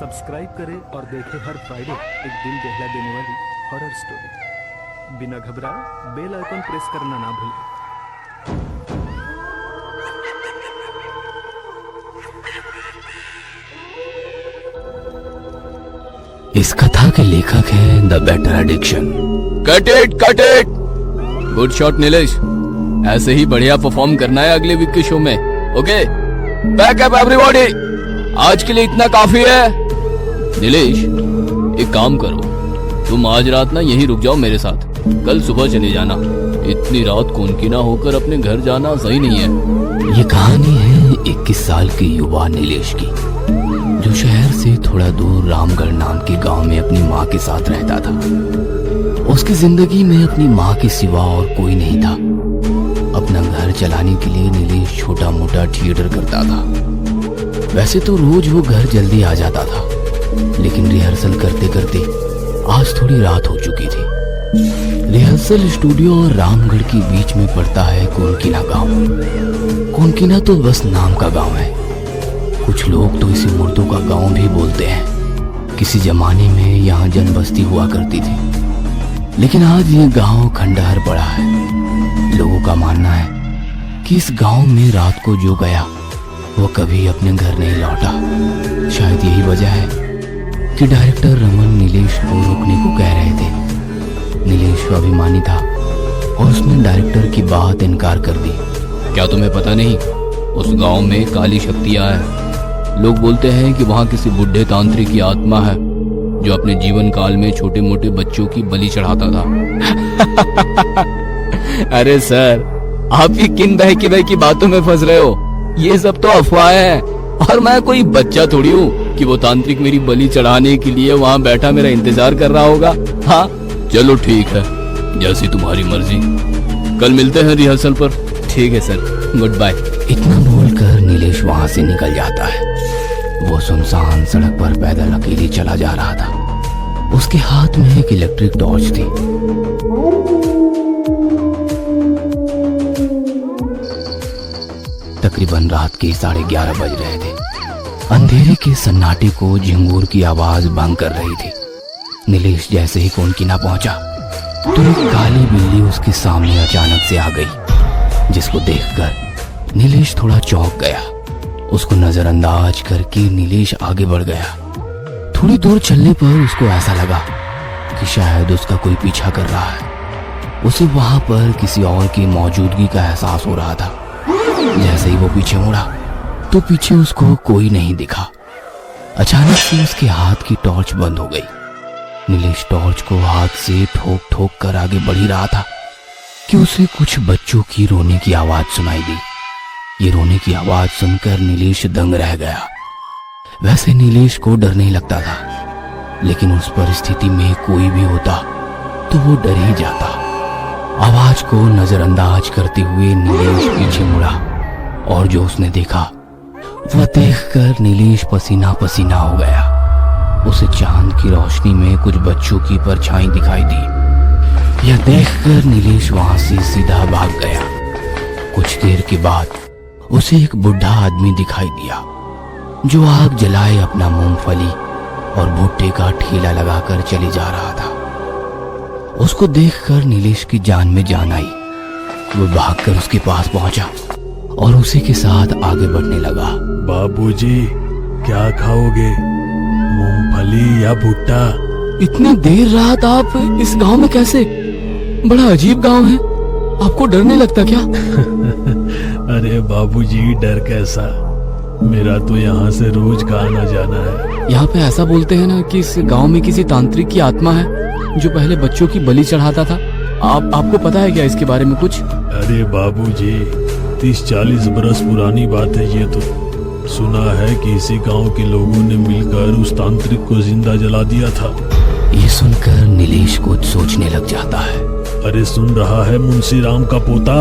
Subscribe करें और देखें हर फ्राइडे एक दिल दहला देने वाली हॉरर स्टोरी। बिना घबराए बेल आइकन प्रेस करना ना भूलें। इस कथा के लेखक हैं the better addiction. Cut it good shot Nilesh, ऐसे ही बढ़िया परफॉर्म करना है अगले वीक के शो में। ओके बैक अप एवरीबॉडी, आज के लिए इतना काफी है। नीलेश एक काम करो, तुम आज रात ना यहीं रुक जाओ मेरे साथ, कल सुबह चले जाना। इतनी रात कोनकी ना होकर अपने घर जाना सही नहीं है। ये कहानी है 21 साल के युवा नीलेश की, जो शहर से थोड़ा दूर रामगढ़ नाम के गांव में अपनी माँ के साथ रहता था। उसकी जिंदगी में अपनी माँ के सिवा और कोई नहीं था। अपना घर चलाने के लिए नीलेश छोटा मोटा थिएटर करता था। वैसे तो रोज वो घर जल्दी आ जाता था, लेकिन रिहर्सल करते करते आज थोड़ी रात हो चुकी थी। रिहर्सल स्टूडियो और रामगढ़ के बीच में पड़ता है कोनकीना गांव। कोनकीना तो बस नाम का गांव है, कुछ लोग तो इसे मुर्दों का गांव भी बोलते हैं। किसी जमाने में यहाँ जनबस्ती हुआ करती थी, लेकिन आज ये गांव खंडहर पड़ा है। लोगों का मानना है कि इस गांव में रात को जो गया वो कभी अपने घर नहीं लौटा। शायद यही वजह है कि डायरेक्टर रमन नीलेश को रुकने को कह रहे थे। नीलेश अभिमानी था और उसने डायरेक्टर की बात इनकार कर दी। क्या तुम्हें पता नहीं, उस गांव में काली शक्तियां हैं। लोग बोलते हैं कि वहां किसी बुढ़े तांत्रिक की आत्मा है जो अपने जीवन काल में छोटे मोटे बच्चों की बलि चढ़ाता था। अरे सर, आप ये किन बहकी बातों में फंस रहे हो? ये सब तो अफवाहें हैं, और मैं कोई बच्चा थोड़ी हूँ कि वो तांत्रिक मेरी बलि चढ़ाने के लिए वहाँ बैठा मेरा इंतजार कर रहा होगा। हाँ चलो ठीक है, जैसी तुम्हारी मर्जी, कल मिलते हैं रिहर्सल पर। ठीक है सर, गुड बाय। इतना बोलकर नीलेश वहां से निकल जाता है। वो सुनसान सड़क पर पैदल अकेले चला जा रहा था। उसके हाथ में एक इलेक्ट्रिक टॉर्च थी। तकरीबन रात के 11:30 बज रहे थे। अंधेरे के सन्नाटे को झिंगूर की आवाज भंग कर रही थी। नीलेश जैसे ही कोनकीना पहुंचा तो एक काली बिल्ली उसके सामने अचानक से आ गई, जिसको देखकर नीलेश थोड़ा चौंक गया। उसको नजरअंदाज करके नीलेश आगे बढ़ गया। थोड़ी दूर चलने पर उसको ऐसा लगा कि शायद उसका कोई पीछा कर रहा है। उसे वहां पर किसी और की मौजूदगी का एहसास हो रहा था। जैसे ही वो पीछे मुड़ा तो पीछे उसको कोई नहीं दिखा। अचानक से उसके हाथ की टॉर्च बंद हो गई। नीलेश टॉर्च को हाथ से ठोक ठोक कर आगे बढ़ ही रहा था कि उसे कुछ बच्चों की रोने की आवाज सुनाई दी। ये रोने की आवाज सुनकर नीलेश दंग रह गया। वैसे नीलेश को डर नहीं लगता था, लेकिन उस परिस्थिति में कोई भी होता तो वो डर ही जाता। आवाज को नजरअंदाज करते हुए नीलेश पीछे मुड़ा, और जो उसने देखा वह देखकर नीलेश पसीना पसीना हो गया। उसे चांद की रोशनी में कुछ बच्चों की परछाई दिखाई दी। यह देखकर नीलेश वहां से सीधा भाग गया। कुछ देर के बाद उसे एक बुढ़ा आदमी दिखाई दिया, जो आग जलाए अपना मूंगफली और भुट्टे का ठेला लगाकर चले जा रहा था। उसको देखकर नीलेश की जान में जान आई। वो भागकर उसके पास पहुंचा और उसी के साथ आगे बढ़ने लगा। बाबूजी, क्या खाओगे, मूंगफली या भुट्टा? इतनी देर रात आप इस गांव में कैसे? बड़ा अजीब गांव है, आपको डर नहीं लगता क्या? अरे बाबूजी, डर कैसा, मेरा तो यहाँ से रोज का आना जाना है। यहाँ पे ऐसा बोलते हैं ना कि इस गांव में किसी तांत्रिक की आत्मा है जो पहले बच्चों की बलि चढ़ाता था। आपको पता है क्या इसके बारे में कुछ? अरे बाबूजी, 30-40 बरस पुरानी बात है ये तो। सुना है कि इसी गांव के लोगों ने मिलकर उस तांत्रिक को जिंदा जला दिया था। ये सुनकर नीलेश कुछ सोचने लग जाता है। अरे सुन रहा है मुंशी राम का पोता?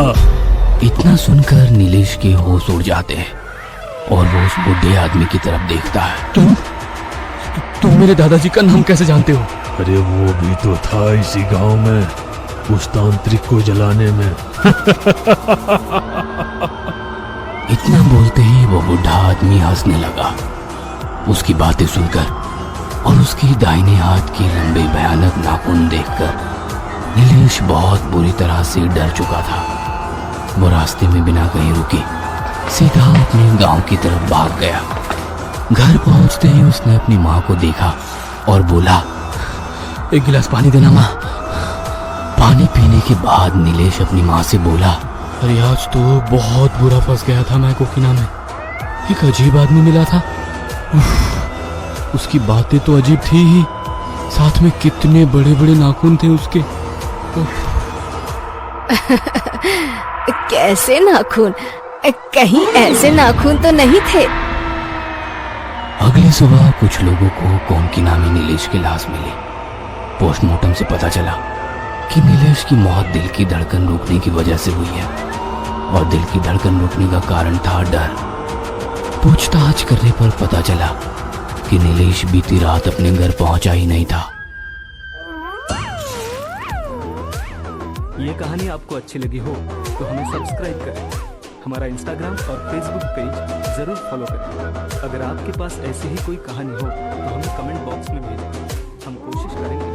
इतना सुनकर नीलेश के होश उड़ जाते हैं और वो उस बुढ़े आदमी की तरफ देखता है। तुम मेरे दादाजी का नाम कैसे जानते हो? अरे वो भी तो था इसी गांव में, उस तांत्रिक को जलाने में। इतना बोलते ही वो बुढ़ा आदमी हंसने लगा। उसकी बातें सुनकर और उसकी दाहिने हाथ के लंबे भयानक नाखून देखकर नीलेश बहुत बुरी तरह से डर चुका था। वो रास्ते में बिना कहीं रुके सीधा अपने गांव की तरफ भाग गया। घर पहुंचते ही उसने अपनी माँ को देखा और बोला, एक गिलास पानी देना माँ। पानी पीने के बाद नीलेश अपनी माँ से बोला, अरे आज तो बहुत बुरा फंस गया था मैं कोकिला में। एक अजीब आदमी मिला था। उसकी बातें तो अजीब थी ही, साथ में कितने बड़े बड़े नाखून थे उसके। कैसे नाखून? कहीं ऐसे नाखून तो नहीं थे। अगली सुबह कुछ लोगों को कोनकिना में नीलेश की लाश मिली। पोस्टमार्टम से पता चला कि नीलेश की मौत दिल की धड़कन रोकने की वजह से हुई है और दिल की धड़कन रोकने का कारण था डर। पूछताछ करने पर पता चला कि नीलेश बीती रात अपने घर पहुंचा ही नहीं था। ये कहानी आपको अच्छी लगी हो तो हमें सब्सक्राइब करें, हमारा इंस्टाग्राम और फेसबुक पेज जरूर फॉलो करें। अगर आपके पास ऐसी ही कोई कहानी हो तो हमें कमेंट बॉक्स में भेजें, हम कोशिश करेंगे